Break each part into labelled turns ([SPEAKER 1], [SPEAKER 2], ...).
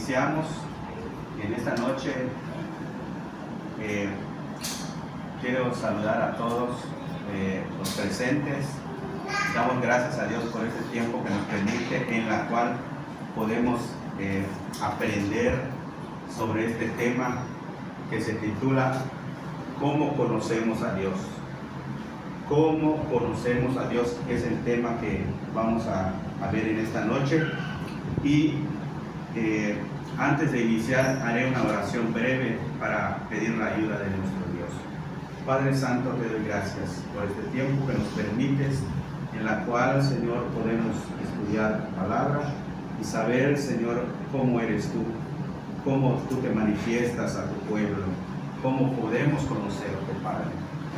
[SPEAKER 1] iniciamos en esta noche, quiero saludar a todos los presentes. Damos gracias a Dios por este tiempo que nos permite, en la cual podemos aprender sobre este tema que se titula ¿Cómo conocemos a Dios? ¿Cómo conocemos a Dios? Es el tema que vamos a ver en esta noche. Y antes de iniciar haré una oración breve para pedir la ayuda de nuestro Dios. Padre Santo, te doy gracias por este tiempo que nos permites, en la cual, Señor, podemos estudiar tu palabra y saber, Señor, cómo eres tú, cómo tú te manifiestas a tu pueblo, cómo podemos conocerte, Padre.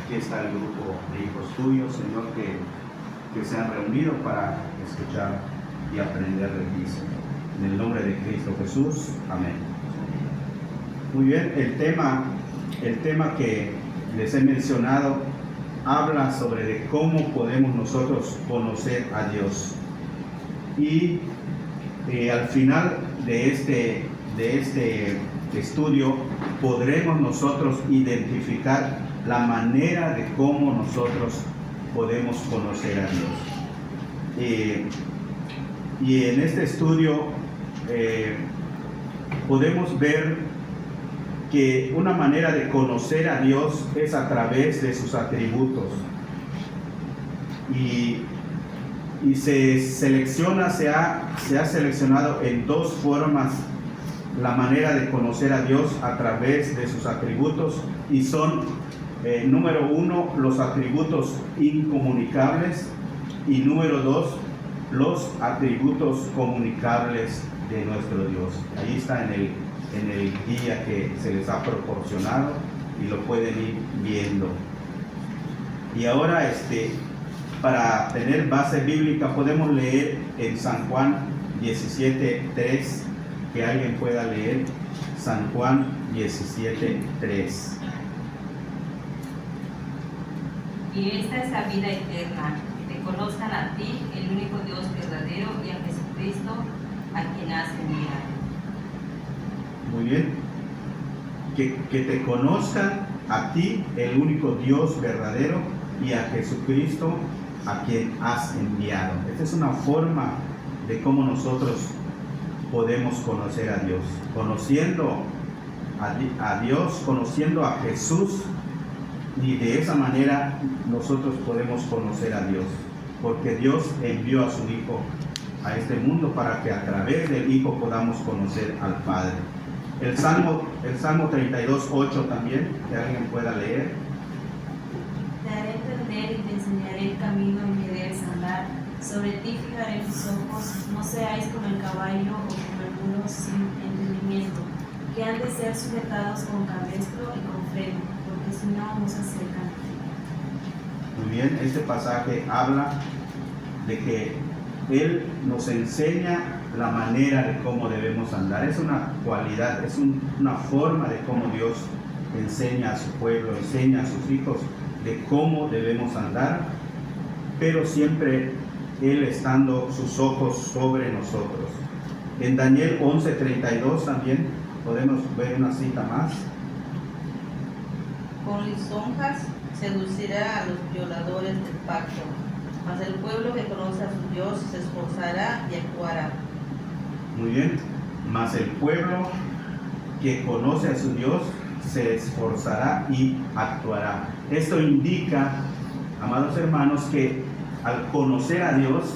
[SPEAKER 1] Aquí está el grupo de hijos tuyos, Señor, que se han reunido para escuchar y aprender de ti, Señor. En el nombre de Cristo Jesús, amén. Muy bien, el tema que les he mencionado habla sobre de cómo podemos nosotros conocer a Dios. Y al final de este estudio podremos nosotros identificar la manera de cómo nosotros podemos conocer a Dios. Y en este estudio podemos ver que una manera de conocer a Dios es a través de sus atributos. Y se ha seleccionado en dos formas la manera de conocer a Dios a través de sus atributos, y son número uno, los atributos incomunicables, y número dos, los atributos comunicables de nuestro Dios. Ahí está en el guía que se les ha proporcionado y lo pueden ir viendo. Y ahora para tener base bíblica podemos leer en San Juan 17:3, que alguien pueda leer San Juan 17:3.
[SPEAKER 2] Y esta es la vida eterna, que te conozcan a ti, el único Dios verdadero, y a Jesucristo, a quien has enviado.
[SPEAKER 1] Muy bien. Que te conozcan a ti, el único Dios verdadero, y a Jesucristo, a quien has enviado. Esta es una forma de cómo nosotros podemos conocer a Dios. Conociendo a Dios, conociendo a Jesús, y de esa manera nosotros podemos conocer a Dios, porque Dios envió a su Hijo a este mundo para que a través del Hijo podamos conocer al Padre. El Salmo 32:8 también, que alguien pueda leer.
[SPEAKER 3] Te haré entender y te enseñaré el camino en que debes andar. Sobre ti fijaré mis ojos, no seáis como el caballo o como el mulo sin entendimiento, que han de ser sujetados con cabestro y con freno, porque si no se acercan.
[SPEAKER 1] Muy bien, este pasaje habla de que Él nos enseña la manera de cómo debemos andar. Es una cualidad, es una forma de cómo Dios enseña a su pueblo, enseña a sus hijos de cómo debemos andar, pero siempre Él estando sus ojos sobre nosotros. En Daniel 11:32 también podemos ver una cita más.
[SPEAKER 2] Con lisonjas seducirá a los violadores del pacto, mas el pueblo que conoce a su Dios se esforzará y actuará.
[SPEAKER 1] Muy bien, mas el pueblo que conoce a su Dios se esforzará y actuará. Esto indica, amados hermanos, que al conocer a Dios,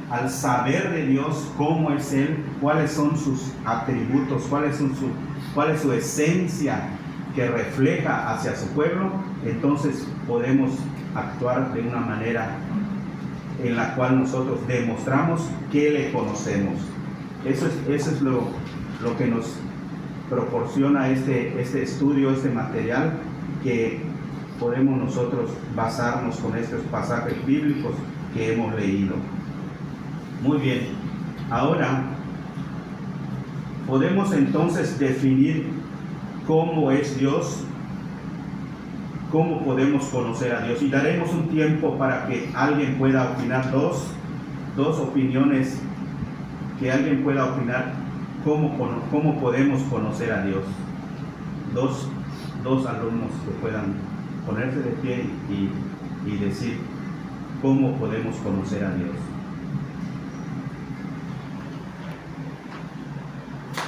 [SPEAKER 1] al saber de Dios cómo es Él, cuáles son sus atributos, cuál es su esencia que refleja hacia su pueblo, entonces podemos actuar de una manera en la cual nosotros demostramos que le conocemos. Eso es lo que nos proporciona este estudio, este material, que podemos nosotros basarnos con estos pasajes bíblicos que hemos leído. Muy bien, ahora podemos entonces definir cómo es Dios, cómo podemos conocer a Dios, y daremos un tiempo para que alguien pueda opinar, dos opiniones, que alguien pueda opinar ¿Cómo podemos conocer a Dios? Dos alumnos que puedan ponerse de pie y decir cómo podemos conocer a Dios.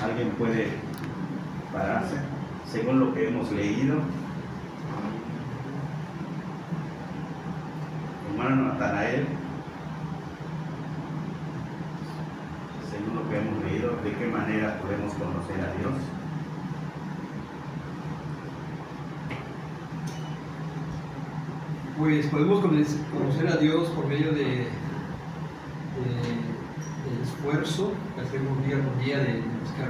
[SPEAKER 1] ¿Alguien puede pararse según lo que hemos leído? Hermano Natanael, según lo que hemos leído, ¿de qué manera podemos conocer a Dios?
[SPEAKER 4] Pues podemos conocer a Dios por medio del esfuerzo que hacemos día por día de buscar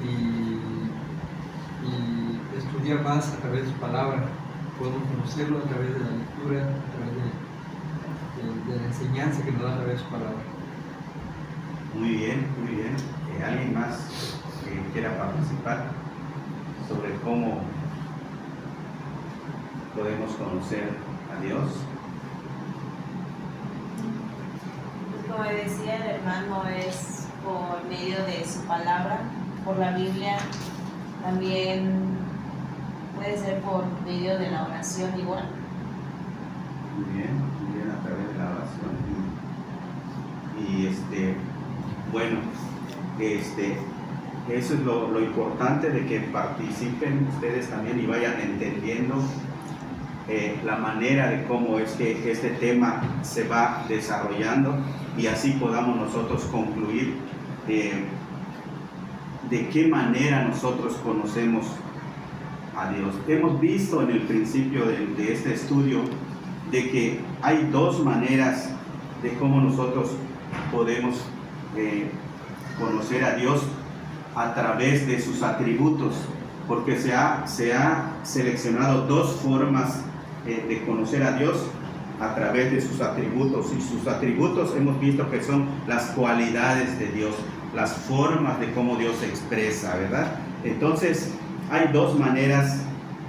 [SPEAKER 4] y estudiar más a través de su palabra. Podemos conocerlo a través de la lectura, a través de la enseñanza que nos da a través de su palabra.
[SPEAKER 1] Muy bien, muy bien. ¿Alguien más que quiera participar sobre cómo podemos conocer a Dios?
[SPEAKER 3] Pues como decía el hermano, es por medio de su palabra, por la Biblia, también puede ser por medio de la oración igual.
[SPEAKER 1] Muy bien, a través de la oración. Bueno, eso es lo importante, de que participen ustedes también y vayan entendiendo la manera de cómo es que este tema se va desarrollando, y así podamos nosotros concluir de qué manera nosotros conocemos a Dios. Hemos visto en el principio de este estudio de que hay dos maneras de cómo nosotros podemos conocer a Dios: a través de sus atributos, porque se ha seleccionado dos formas de conocer a Dios: a través de sus atributos. Y sus atributos hemos visto que son las cualidades de Dios, las formas de cómo Dios se expresa, ¿verdad? Entonces hay dos maneras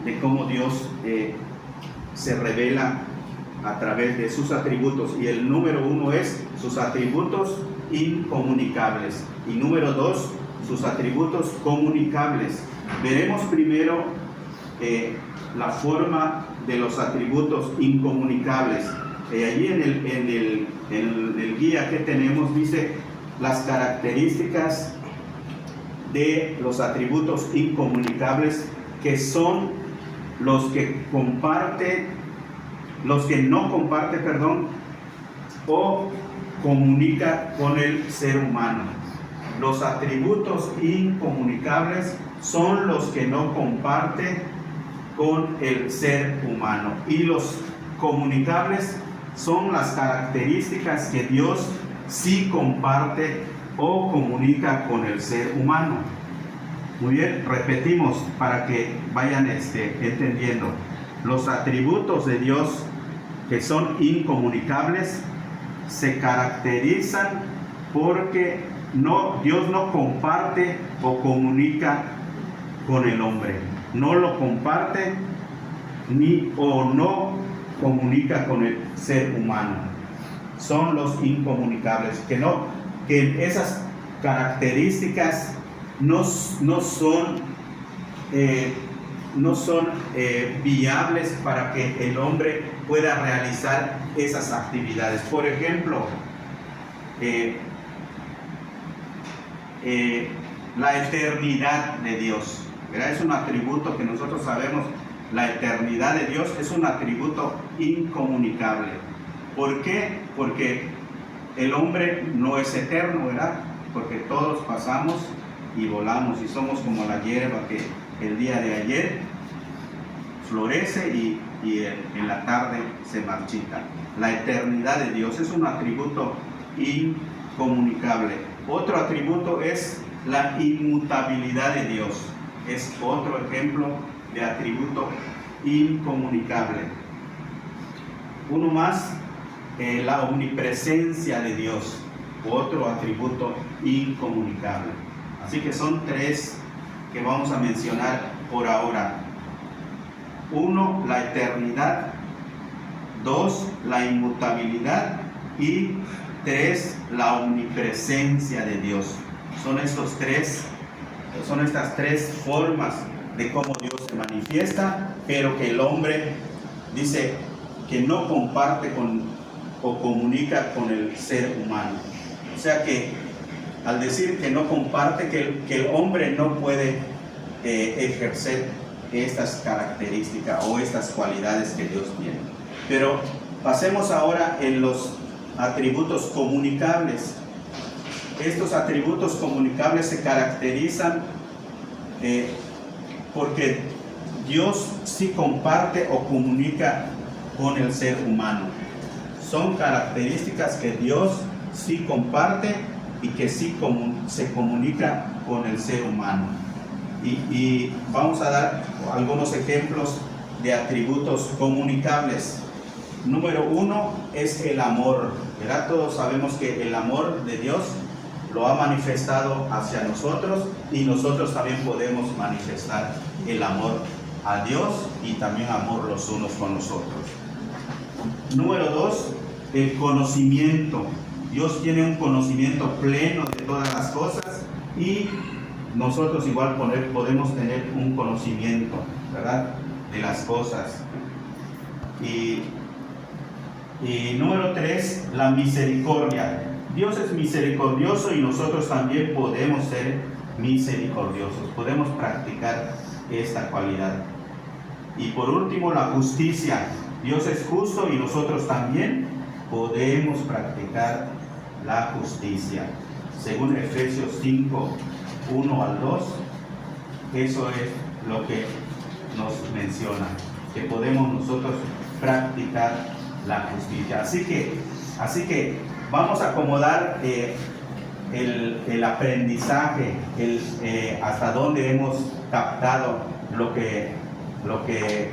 [SPEAKER 1] de cómo Dios se revela a través de sus atributos, y el número uno es sus atributos incomunicables, y número dos, sus atributos comunicables. Veremos primero la forma de los atributos incomunicables. Allí en el guía que tenemos dice las características de los atributos incomunicables, que son los que no comparte, o comunica con el ser humano. Los atributos incomunicables son los que no comparte con el ser humano, y los comunicables son las características que Dios sí comparte o comunica con el ser humano. Muy bien, repetimos para que vayan entendiendo. Los atributos de Dios que son incomunicables se caracterizan porque Dios no comparte o comunica con el hombre. No lo comparte o no comunica con el ser humano. Son los incomunicables, que esas características no son viables para que el hombre pueda realizar esas actividades. Por ejemplo, la eternidad de Dios, ¿verdad? Es un atributo que nosotros sabemos. La eternidad de Dios es un atributo incomunicable. ¿Por qué? Porque el hombre no es eterno, ¿verdad? Porque todos pasamos y volamos, y somos como la hierba que el día de ayer florece y en la tarde se marchita. La eternidad de Dios es un atributo incomunicable. Otro atributo es la inmutabilidad de Dios. Es otro ejemplo de atributo incomunicable. Uno más, la omnipresencia de Dios, otro atributo incomunicable. Así que son tres que vamos a mencionar por ahora. 1, la eternidad. 2, la inmutabilidad. Y 3, la omnipresencia de Dios. son estas tres formas de cómo Dios se manifiesta, pero que el hombre dice que no comparte o comunica con el ser humano. O sea que al decir que no comparte, que el hombre no puede ejercer estas características o estas cualidades que Dios tiene. Pero pasemos ahora en los atributos comunicables. Estos atributos comunicables se caracterizan porque Dios sí comparte o comunica con el ser humano. Son características que Dios sí comparte y que sí se comunica con el ser humano. Y vamos a dar algunos ejemplos de atributos comunicables. Número 1 es el amor, ¿verdad? Todos sabemos que el amor de Dios lo ha manifestado hacia nosotros y nosotros también podemos manifestar el amor a Dios y también amor los unos con los otros. Número 2, el conocimiento. Dios tiene un conocimiento pleno de todas las cosas y nosotros igual podemos tener un conocimiento, ¿verdad?, de las cosas. Y número 3, la misericordia. Dios es misericordioso y nosotros también podemos ser misericordiosos, podemos practicar esta cualidad. Y por último, la justicia. Dios es justo y nosotros también podemos practicar la justicia. Según Efesios 5, 1 al 2, eso es lo que nos menciona, que podemos nosotros practicar la justicia. Así que vamos a acomodar el aprendizaje, hasta dónde hemos captado lo que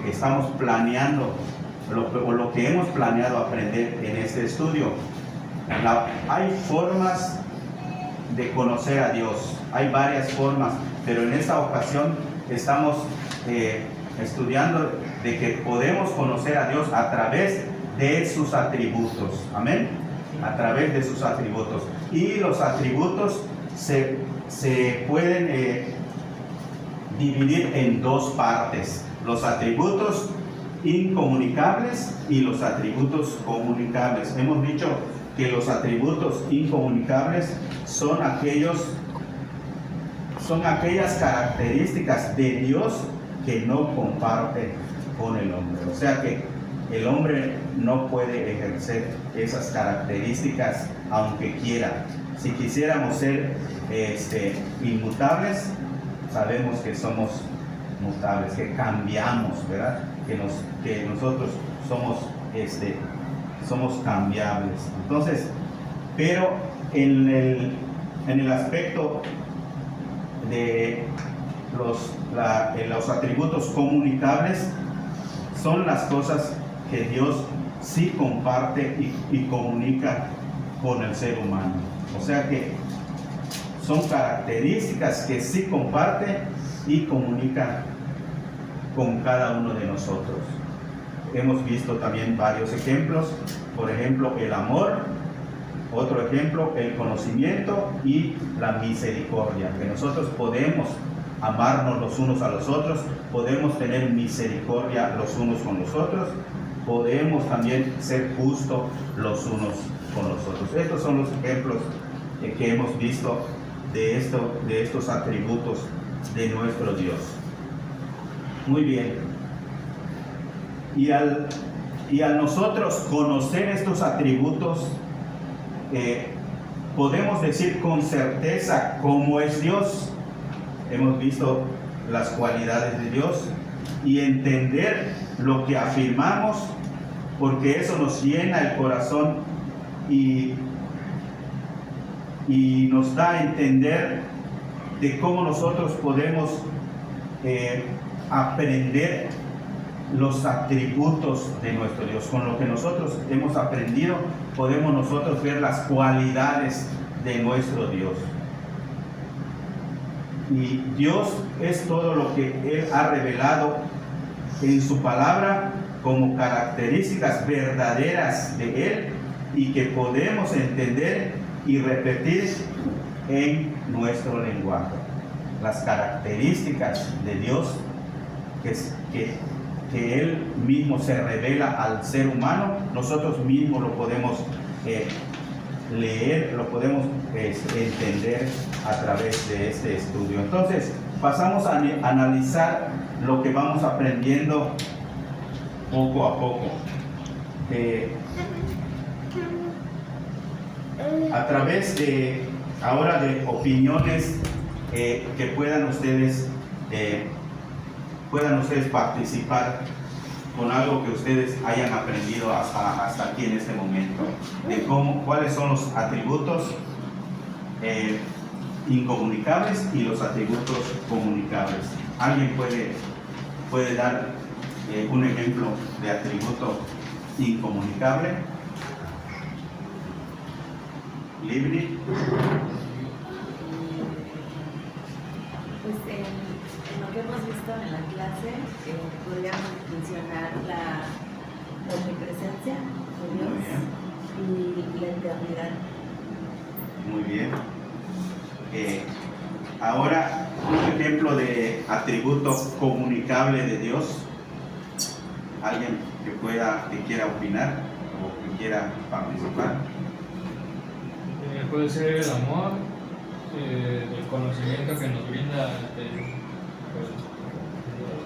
[SPEAKER 1] estamos planeando, lo que hemos planeado aprender en este estudio. Hay formas de conocer a Dios, hay varias formas, pero en esta ocasión estamos estudiando de que podemos conocer a Dios a través de sus atributos. Amén. A través de sus atributos. Y los atributos se pueden dividir en dos partes: los atributos incomunicables y los atributos comunicables. Hemos dicho que los atributos incomunicables son aquellas características de Dios que no comparte con el hombre. O sea que el hombre no puede ejercer esas características aunque quiera. Si quisiéramos ser inmutables, sabemos que somos mutables, que cambiamos, ¿verdad? Que nosotros somos cambiables. Entonces, pero en el aspecto de los atributos comunicables, son las cosas que Dios sí comparte y comunica con el ser humano. O sea que son características que sí comparte y comunica con cada uno de nosotros. Hemos visto también varios ejemplos, por ejemplo, el amor, otro ejemplo, el conocimiento y la misericordia, que nosotros podemos amarnos los unos a los otros, podemos tener misericordia los unos con los otros, podemos también ser justos los unos con los otros. Estos son los ejemplos que hemos visto de estos atributos de nuestro Dios. Muy bien. Y al nosotros conocer estos atributos, podemos decir con certeza cómo es Dios. Hemos visto las cualidades de Dios y entender lo que afirmamos, porque eso nos llena el corazón y nos da a entender de cómo nosotros podemos aprender los atributos de nuestro Dios. Con lo que nosotros hemos aprendido, podemos nosotros ver las cualidades de nuestro Dios. Y Dios es todo lo que Él ha revelado en su palabra como características verdaderas de Él y que podemos entender y repetir en nuestro lenguaje las características de Dios que Él mismo se revela al ser humano. Nosotros mismos lo podemos leer, lo podemos entender a través de este estudio. Entonces, pasamos a analizar lo que vamos aprendiendo poco a poco. A través de ahora de opiniones que puedan ustedes participar con algo que ustedes hayan aprendido hasta aquí en este momento, de cuáles son los atributos incomunicables y los atributos comunicables. ¿Alguien puede dar un ejemplo de atributo incomunicable? Libni.
[SPEAKER 3] Pues en lo que hemos visto en la clase, podríamos mencionar la omnipresencia de Dios y la eternidad.
[SPEAKER 1] Muy bien. Ahora, un ejemplo de atributo comunicable de Dios. ¿Alguien que quiera opinar o que quiera participar?
[SPEAKER 5] Puede ser el amor, el conocimiento que nos brinda pues,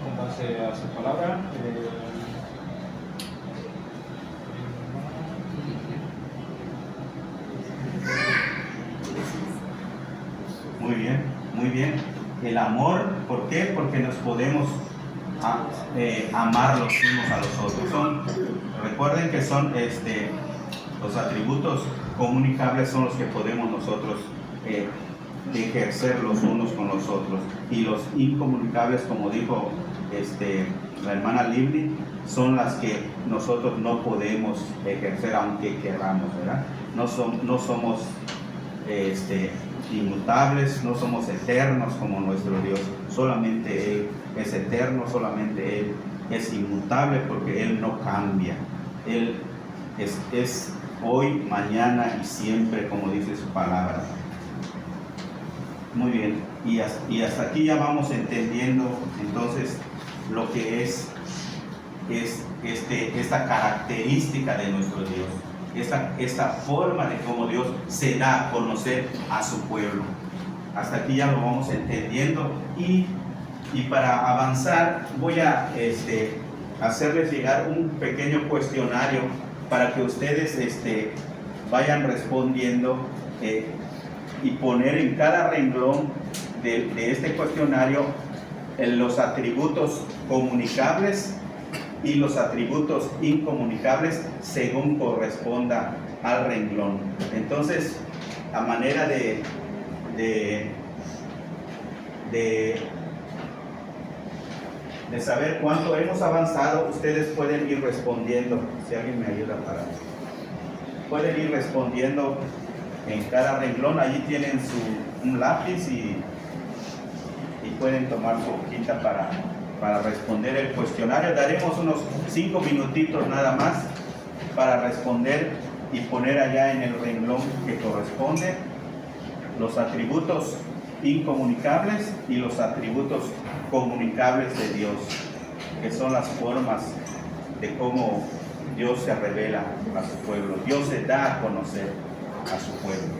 [SPEAKER 5] con base a su palabra.
[SPEAKER 1] Muy bien, muy bien. El amor, ¿por qué? Porque nos podemos amar los unos a los otros. Recuerden que son los atributos comunicables son los que podemos nosotros ejercer los unos con los otros, y los incomunicables, como dijo la hermana Livni, son las que nosotros no podemos ejercer aunque queramos, ¿verdad? No somos inmutables, no somos eternos como nuestro Dios. Solamente Él es eterno, solamente Él es inmutable, porque Él no cambia. Él es hoy, mañana y siempre, como dice su palabra. Muy bien, y hasta aquí ya vamos entendiendo entonces lo que es esta característica de nuestro Dios, esta forma de cómo Dios se da a conocer a su pueblo. Hasta aquí ya lo vamos entendiendo, y para avanzar voy a hacerles llegar un pequeño cuestionario para que ustedes vayan respondiendo y poner en cada renglón de este cuestionario los atributos comunicables y los atributos incomunicables según corresponda al renglón. Entonces, a manera de saber cuánto hemos avanzado, ustedes pueden ir respondiendo. Si alguien me ayuda pueden ir respondiendo en cada renglón. Allí tienen un lápiz y pueden tomar su hojita para responder el cuestionario. Daremos unos 5 minutitos nada más para responder y poner allá en el renglón que corresponde los atributos incomunicables y los atributos comunicables de Dios, que son las formas de cómo Dios se revela a su pueblo. Dios se da a conocer a su pueblo.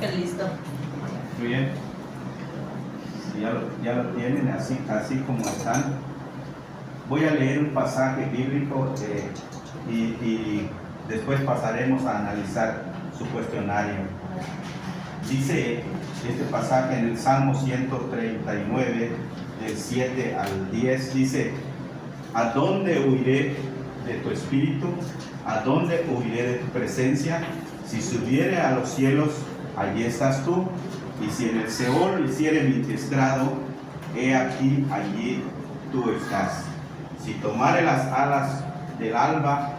[SPEAKER 3] que listo.
[SPEAKER 1] Muy bien. Si ya lo tienen así como están. Voy a leer un pasaje bíblico y después pasaremos a analizar su cuestionario. Dice este pasaje en el Salmo 139, del 7 al 10, dice: ¿A dónde huiré de tu espíritu? ¿A dónde huiré de tu presencia? Si subiere a los cielos, allí estás tú. Y si en el Seol hiciere mi estrado, he aquí, allí tú estás. Si tomare las alas del alba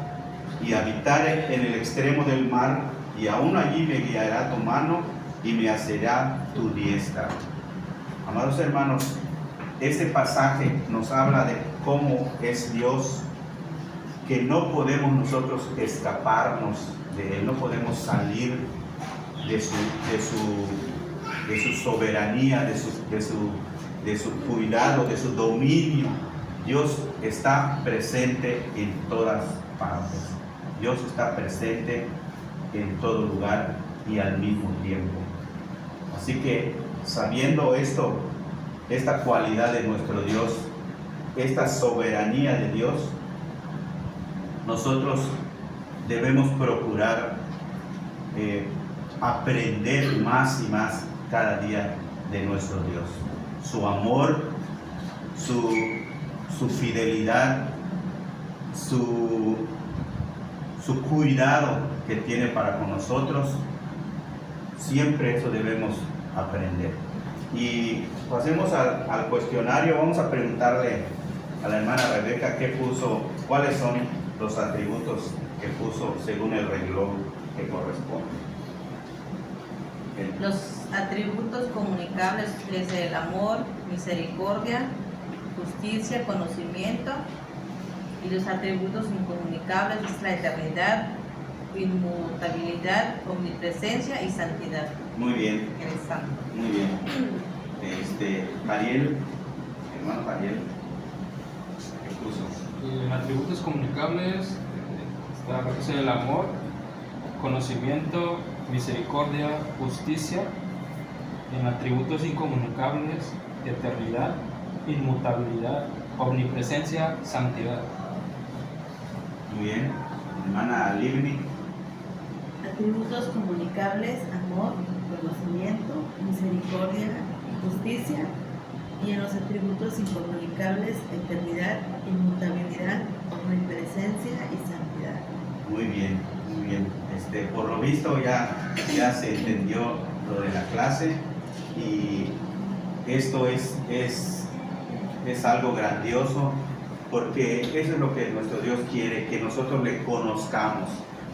[SPEAKER 1] y habitare en el extremo del mar, y aún allí me guiará tu mano y me asirá tu diestra. Amados hermanos, este pasaje nos habla de cómo es Dios, que no podemos nosotros escaparnos de Él, no podemos salir de su soberanía, de su cuidado, de su dominio. Dios está presente en todas partes. Dios está presente en todo lugar y al mismo tiempo. Así que, sabiendo esto, esta cualidad de nuestro Dios, esta soberanía de Dios, nosotros debemos procurar aprender más y más cada día de nuestro Dios. Su amor, su fidelidad, su cuidado que tiene para con nosotros, siempre eso debemos aprender. Y pasemos al cuestionario. Vamos a preguntarle a la hermana Rebeca qué puso, cuáles son los atributos que puso según el renglón que corresponde.
[SPEAKER 2] Los atributos comunicables es el amor, misericordia, justicia, conocimiento. Y los atributos incomunicables es la eternidad, inmutabilidad, omnipresencia y santidad.
[SPEAKER 1] Muy bien.
[SPEAKER 2] Eres santo.
[SPEAKER 1] Muy bien. Mariel, hermano Mariel, ¿qué puso?
[SPEAKER 5] En atributos comunicables es el amor, conocimiento, misericordia, justicia. En atributos incomunicables, eternidad, inmutabilidad, omnipresencia, santidad.
[SPEAKER 1] Muy bien. Hermana Livni.
[SPEAKER 3] Atributos comunicables: amor, conocimiento, misericordia y justicia. Y en los atributos incomunicables: eternidad, inmutabilidad, omnipresencia y santidad.
[SPEAKER 1] Muy bien, muy bien. Por lo visto ya se entendió lo de la clase, y esto es algo grandioso, porque eso es lo que nuestro Dios quiere, que nosotros le conozcamos.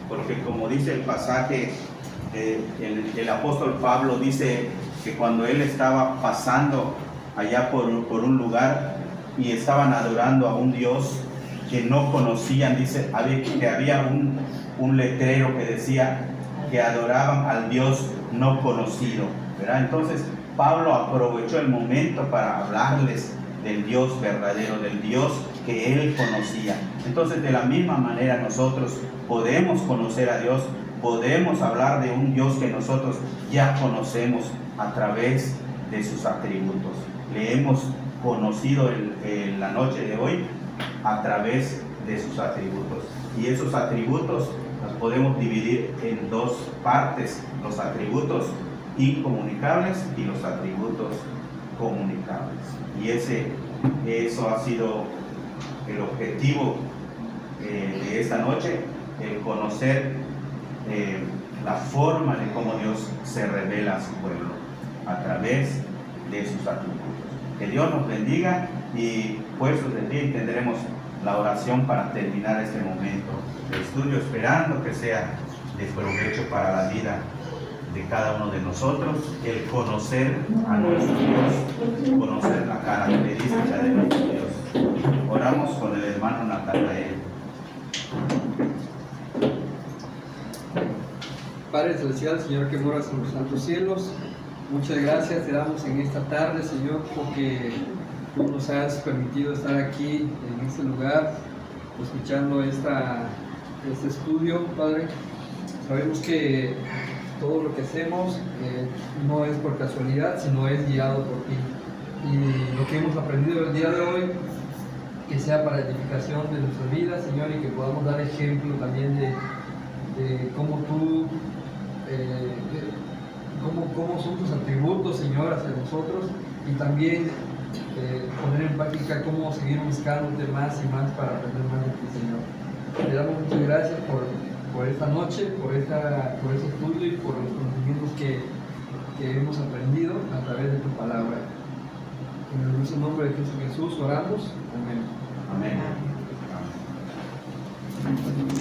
[SPEAKER 1] Porque como dice el pasaje, el apóstol Pablo dice que cuando él estaba pasando allá por un lugar y estaban adorando a un Dios que no conocían, dice que había un letrero que decía que adoraban al Dios no conocido, ¿verdad? Entonces Pablo aprovechó el momento para hablarles del Dios verdadero, del Dios que él conocía. Entonces, de la misma manera, nosotros podemos conocer a Dios, podemos hablar de un Dios que nosotros ya conocemos a través de sus atributos. Le hemos conocido en la noche de hoy a través de sus atributos. Y esos atributos los podemos dividir en dos partes: los atributos incomunicables y los atributos comunicables. Y eso ha sido el objetivo de esta noche, el conocer la forma de cómo Dios se revela a su pueblo a través de sus atributos. Que Dios nos bendiga, y puestos de pie tendremos la oración para terminar este momento de estudio, esperando que sea de provecho para la vida de cada uno de nosotros, el conocer a nuestro Dios, conocer la característica de nuestro Dios. Oramos con el hermano Natanael.
[SPEAKER 4] Padre Celestial, Señor que moras en los santos cielos, muchas gracias te damos en esta tarde, Señor, porque tú nos has permitido estar aquí en este lugar, escuchando este estudio, Padre. Sabemos que todo lo que hacemos no es por casualidad, sino es guiado por ti. Y lo que hemos aprendido el día de hoy, que sea para edificación de nuestra vida, Señor, y que podamos dar ejemplo también de cómo tú, cómo son tus atributos, Señor, hacia nosotros, y también poner en práctica cómo seguir buscándote más y más para aprender más de ti, Señor. Te damos muchas gracias por esta noche, por este estudio y por los conocimientos que hemos aprendido a través de tu palabra. En el dulce nombre de Cristo Jesús oramos. Amén.
[SPEAKER 1] Amén. Amén.